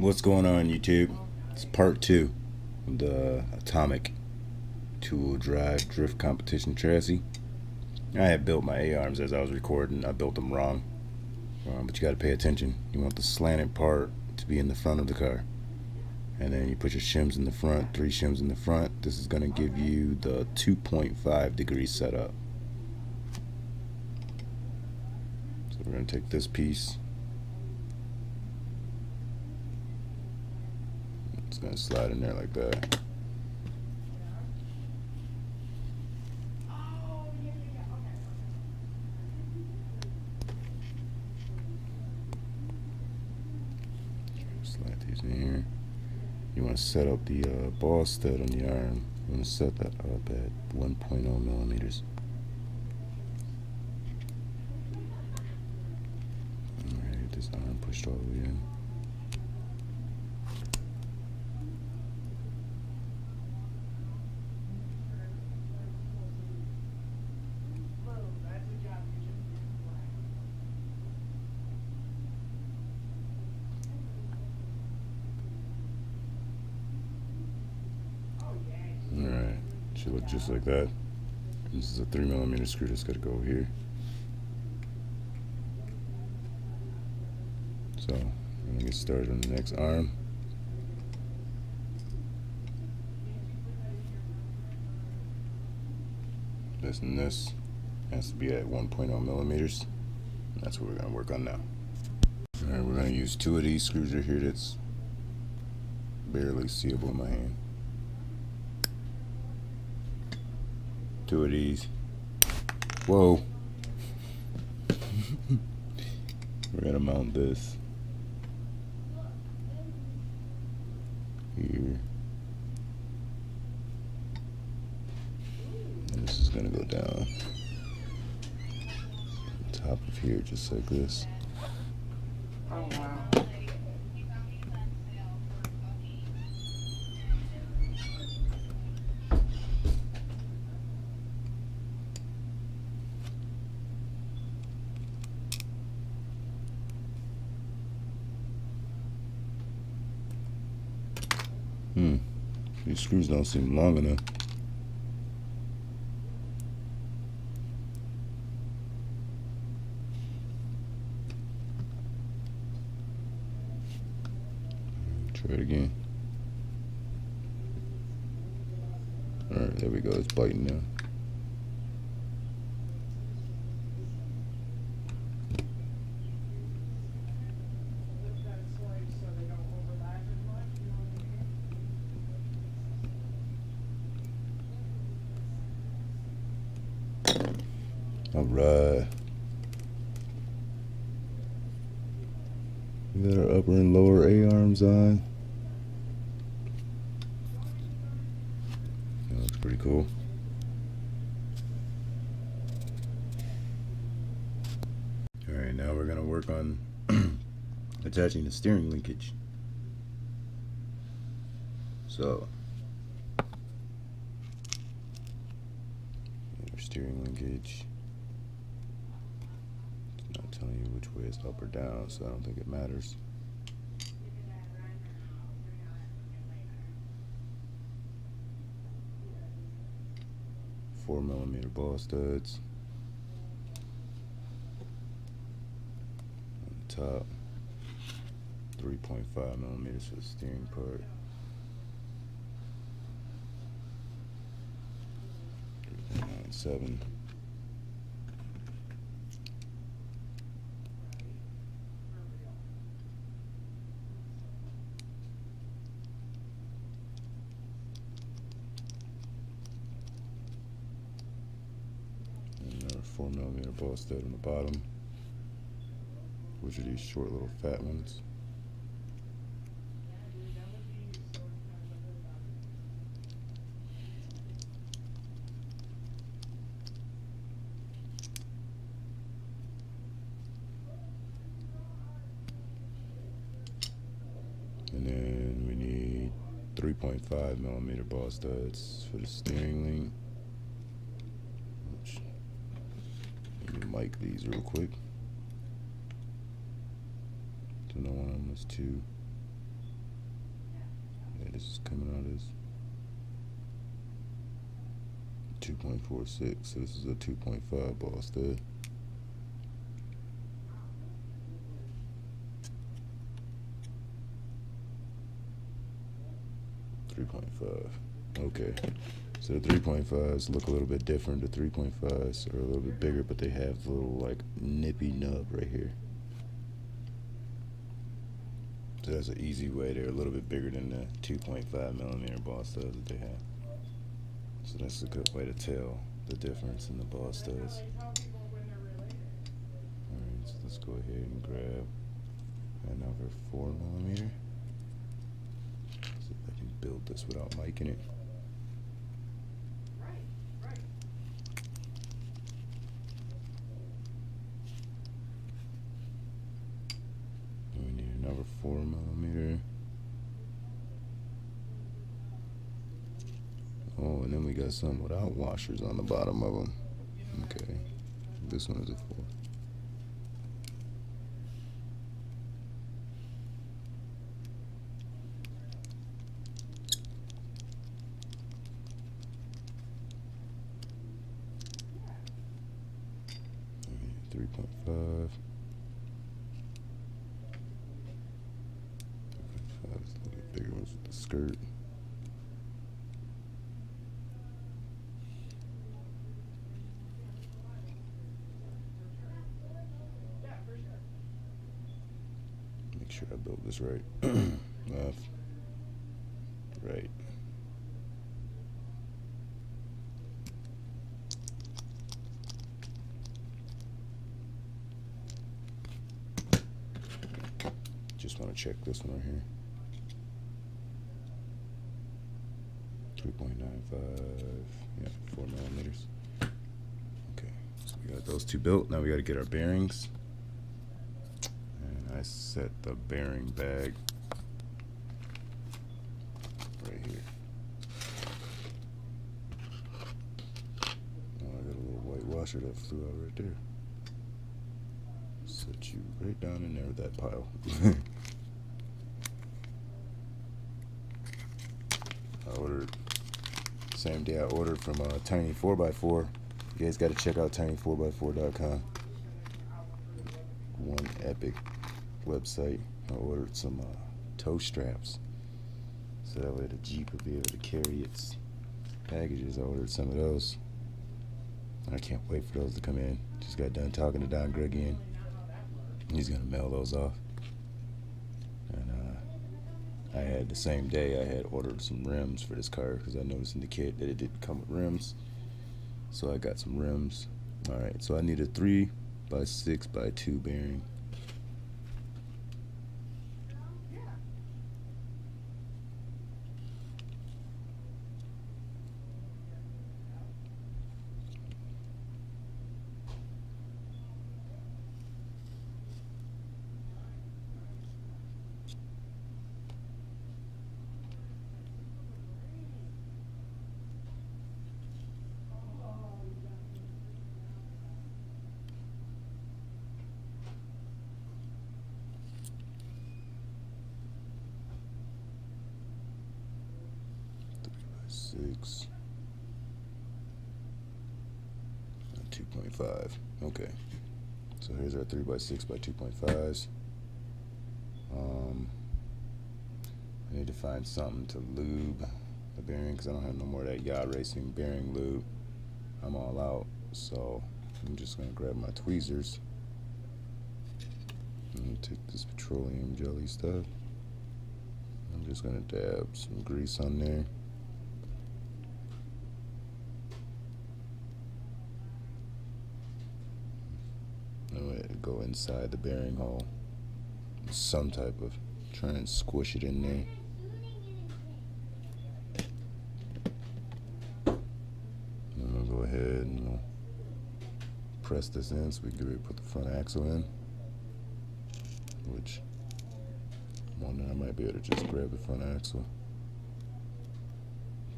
What's going on, YouTube? It's part 2 of the Atomic two-wheel drive drift competition chassis. I had built my A-arms as I was recording. I built them wrong, but you got to pay attention. You want the slanted part to be in the front of the car, and then you put your shims in the front, 3 shims in the front. This is going to give you the 2.5 degree setup. So we're going to take this piece. It's going to slide in there like that. Slide these in here. You want to set up the ball stud on the arm. You want to set that up at 1.0 millimeters. Alright, get this arm pushed all the way in. Alright, should look just like that. This is a 3mm screw that's got to go here. So, I'm going to get started on the next arm. This and this has to be at 1.0 millimeters. That's what we're going to work on now. Alright, we're going to use 2 of these screws right here that's barely seeable in my hand. 2 of these. Whoa. We're gonna mount this here. And this is gonna go down on top of here just like this. Oh wow. These screws don't seem long enough. Try it again. Alright, there we go. It's biting now. Alright. We got our upper and lower A-arms on. That looks pretty cool. Alright, now we're going to work on attaching the steering linkage. So, our steering linkage. Not telling you which way is up or down, so I don't think it matters. Four millimeter ball studs on the top. 3.5 millimeters for the steering part. 3.97. Another 4mm ball stud on the bottom, which are these short little fat ones. And then we need 3.5mm ball studs for the steering link. Let me mic these real quick. So no one on this 2. noise is coming out of this. 2.46, so this is a 2.5 ball stud. Okay, so the 3.5s look a little bit different. The 3.5s are a little bit bigger, but they have the little like nippy nub right here. So that's an easy way. They're a little bit bigger than the 2.5mm ball studs that they have. So that's a good way to tell the difference in the ball studs. Alright, so let's go ahead and grab another 4mm. See if I can build this without micing it. And we need another 4mm. Oh, and then we got some without washers on the bottom of them. Okay, this one is a 4. Okay, 3.5. 3.5 is a little bit bigger ones with the skirt. Make sure I built this right. Left, right. Just want to check this one right here. 3.95, yeah, 4mm. Okay, so we got those two built. Now we got to get our bearings. And I set the bearing bag right here. Oh, I got a little white washer that flew out right there. Set you right down in there with that pile. I ordered, same day I ordered from Tiny 4x4. You guys got to check out tiny4x4.com. One epic website. I ordered some toe straps, so that way the Jeep would be able to carry its packages. I ordered some of those. I can't wait for those to come in. Just got done talking to Don Greg again. He's gonna mail those off. And I had the same day I had ordered some rims for this car because I noticed in the kit that it didn't come with rims. So I got some rims. Alright, so I need a 3x6x2 bearing. Six, 2.5. Okay, so here's our 3x6x2.5s. I need to find something to lube the bearing because I don't have no more of that yacht racing bearing lube. I'm all out, so I'm just gonna grab my tweezers and take this petroleum jelly stuff. I'm just gonna dab some grease on there. Go inside the bearing hole, some type of, try and squish it in there. And we'll go ahead and we'll press this in so we can put the front axle in, which I'm wondering I might be able to just grab the front axle,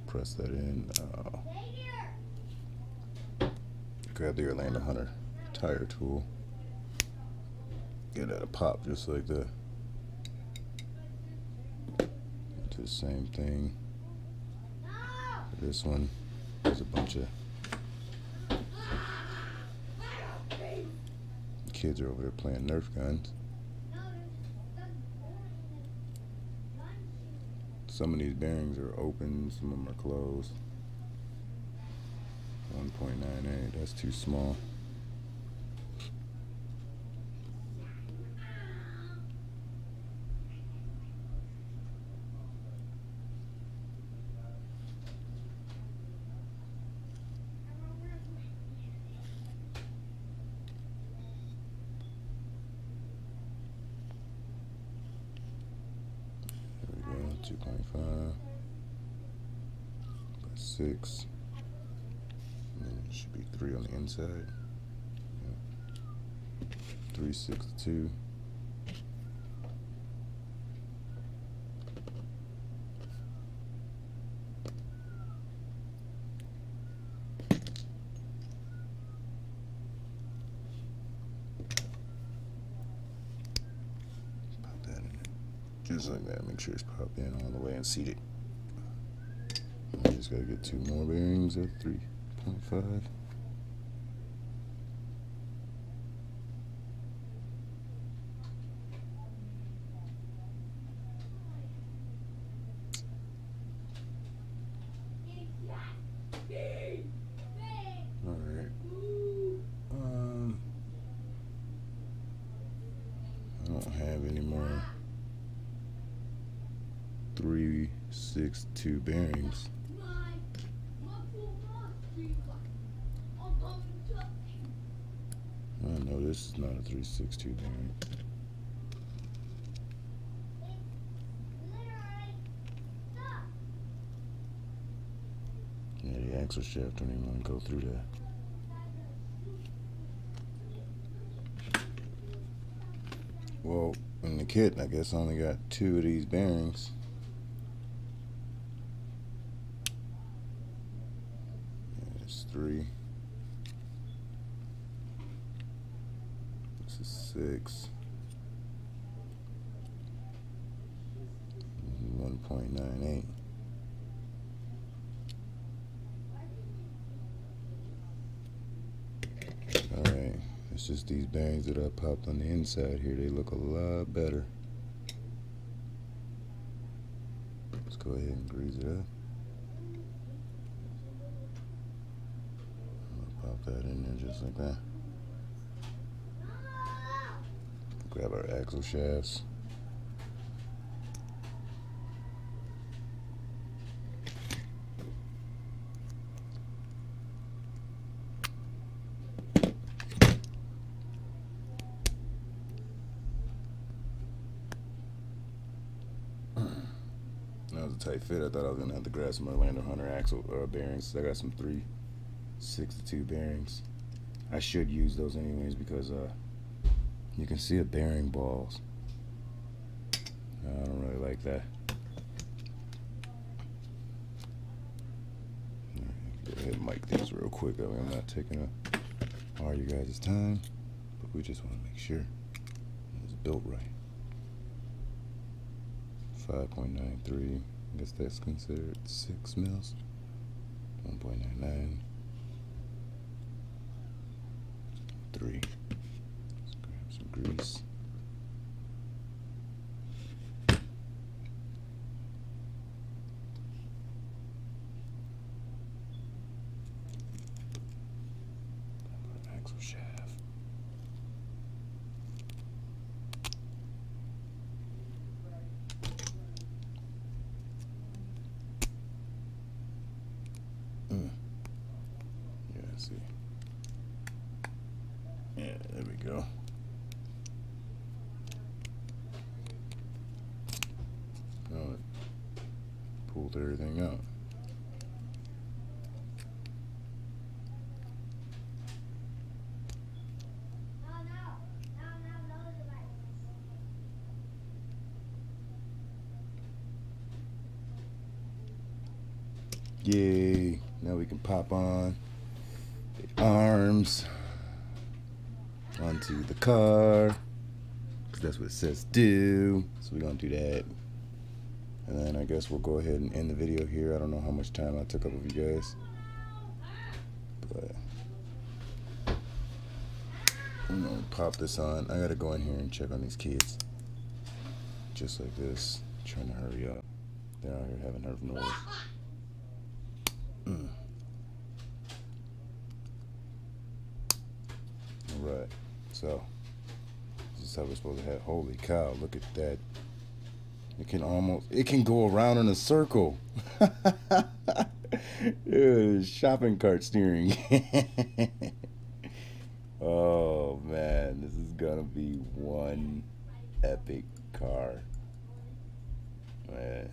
press that in, grab the Orlando Hunter tire tool. Get at a pop just like that. To the same thing. For this one, there's a bunch of kids are over there playing Nerf guns. Some of these bearings are open, some of them are closed. 1.98, that's too small. There we go, 2.5 by 6. And then it should be 3 on the inside. Yeah. 362. Pop that in there. Just like that. Make sure it's popped in all the way and seated. I just gotta get 2 more bearings at 3.5. Alright. I don't have any more 362 bearings. I know this is not a 362 bearing. Yeah, the axle shaft don't even want to go through that. Well, in the kit, I guess I only got 2 of these bearings. Yeah, it's 3. This is 6. 1.98. Alright, it's just these bearings that I popped on the inside here. They look a lot better. Let's go ahead and grease it up. I'll pop that in there just like that. Grab our axle shafts. That was a tight fit. I thought I was gonna have to grab some Orlando Hunter axle bearings. I got some 362 bearings. I should use those anyways because you can see a bearing balls. I don't really like that. Go ahead and mic these real quick. I mean, I'm not taking up all you guys' time, but we just want to make sure it's built right. 5.93. I guess that's considered 6 mils. 1.99. 3. Let's grab some grease. Axle shaft. Yeah, let's see. Yeah, there we go. Now it pulled everything out. Yay, now we can pop on the arms onto the car, because that's what it says do. So we're gonna do that. And then I guess we'll go ahead and end the video here. I don't know how much time I took up of you guys, but I'm gonna pop this on. I gotta go in here and check on these kids. Just like this, trying to hurry up. They're out here having nerve noise. Alright, so this is how we're supposed to have. Holy cow, look at that. It can go around in a circle. Shopping cart steering. Oh man, this is gonna be one epic car. Man,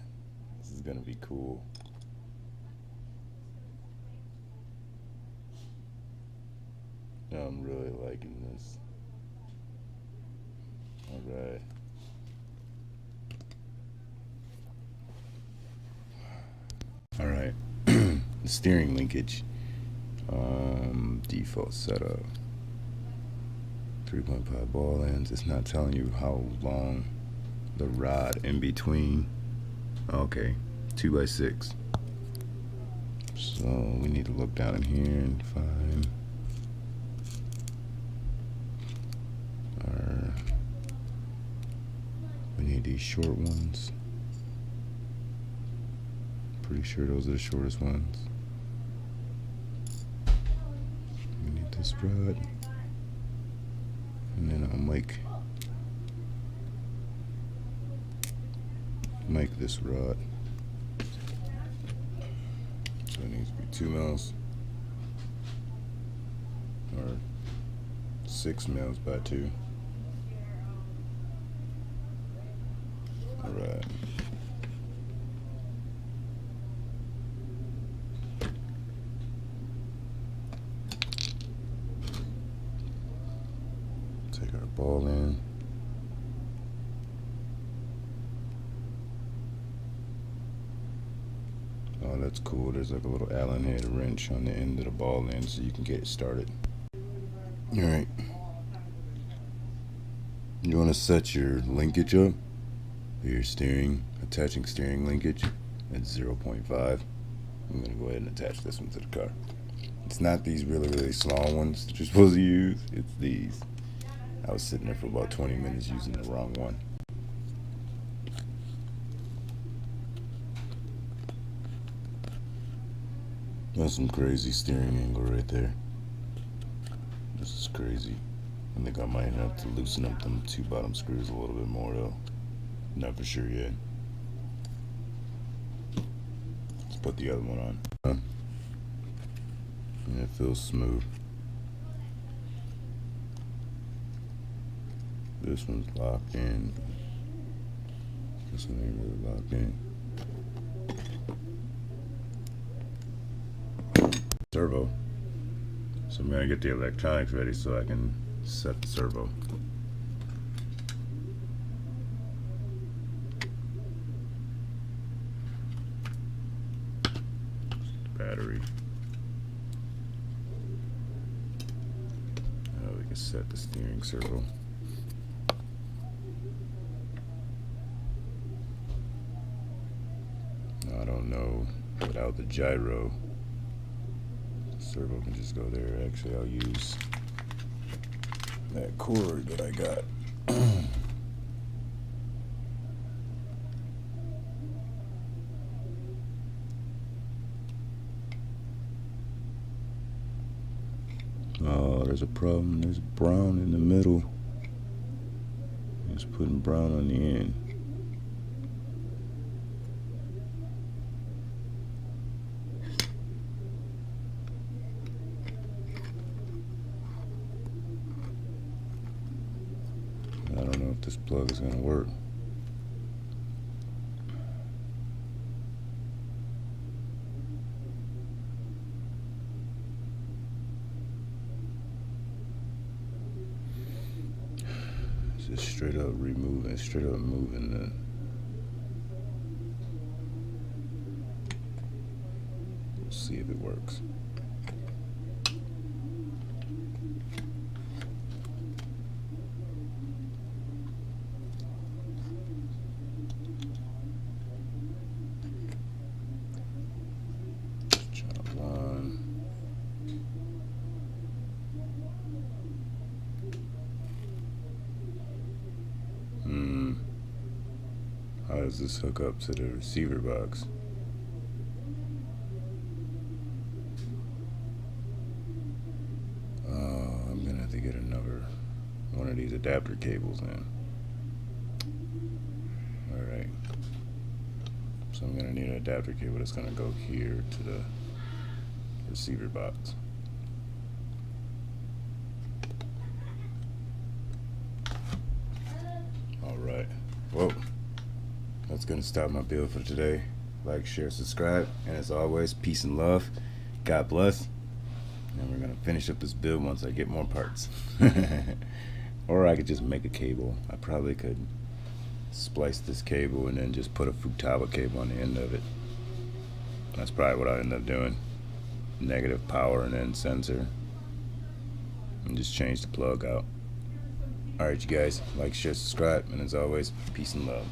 this is gonna be cool. I'm really liking this. Alright. Alright. The steering linkage. Default setup. 3.5 ball ends. It's not telling you how long the rod in between. Okay, 2x6. So we need to look down in here and find our. We need these short ones. Pretty sure those are the shortest ones. We need this rod. And then I'll make this rod. So it needs to be 2 mils or 6 mils by 2. All right. Take our ball in. Oh, that's cool. There's like a little Allen head wrench on the end of the ball end so you can get it started. Alright. You want to set your linkage up. Your attaching steering linkage at 0.5. I'm going to go ahead and attach this one to the car. It's not these really small ones that you're supposed to use. It's these. I was sitting there for about 20 minutes using the wrong one. That's some crazy steering angle right there. This is crazy. I think I might have to loosen up them 2 bottom screws a little bit more though. Not for sure yet. Let's put the other one on. And it feels smooth. This one's locked in. This one ain't really locked in. Servo. So I'm gonna get the electronics ready so I can set the servo. Battery. Now we can set the steering servo. I don't know, without the gyro, the servo can just go there. Actually, I'll use that cord that I got. Oh, there's a problem. There's brown in the middle. Just putting brown on the end. I don't know if this plug is going to work. Just straight up moving the. We'll see if it works. How does this hook up to the receiver box? I'm gonna have to get another one of these adapter cables in. Alright. So I'm gonna need an adapter cable that's gonna go here to the receiver box. Alright. Well, that's gonna stop my build for today. Like, share, subscribe, and as always, peace and love. God bless. And we're gonna finish up this build once I get more parts. Or I could just make a cable. I probably could splice this cable and then just put a Futaba cable on the end of it. That's probably what I end up doing. Negative power and then sensor. And just change the plug out. Alright, you guys, like, share, subscribe, and as always, peace and love.